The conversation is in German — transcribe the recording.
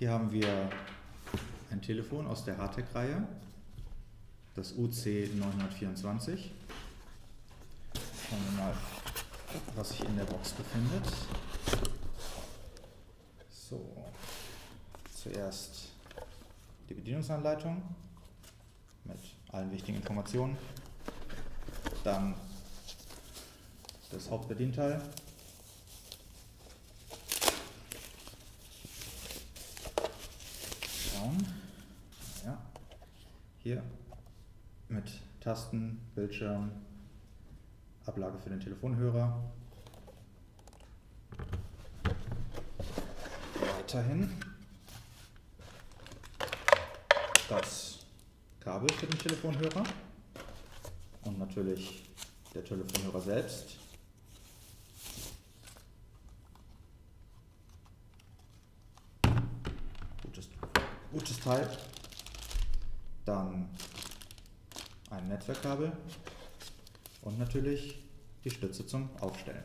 Hier haben wir ein Telefon aus der Hartec-Reihe, das UC924. Schauen wir mal, was sich in der Box befindet. So, zuerst die Bedienungsanleitung mit allen wichtigen Informationen, dann das Hauptbedienteil, ja, hier mit Tasten, Bildschirm, Ablage für den Telefonhörer, weiterhin das Kabel für den Telefonhörer und natürlich der Telefonhörer selbst. Gutes Teil. Dann ein Netzwerkkabel und natürlich die Stütze zum Aufstellen.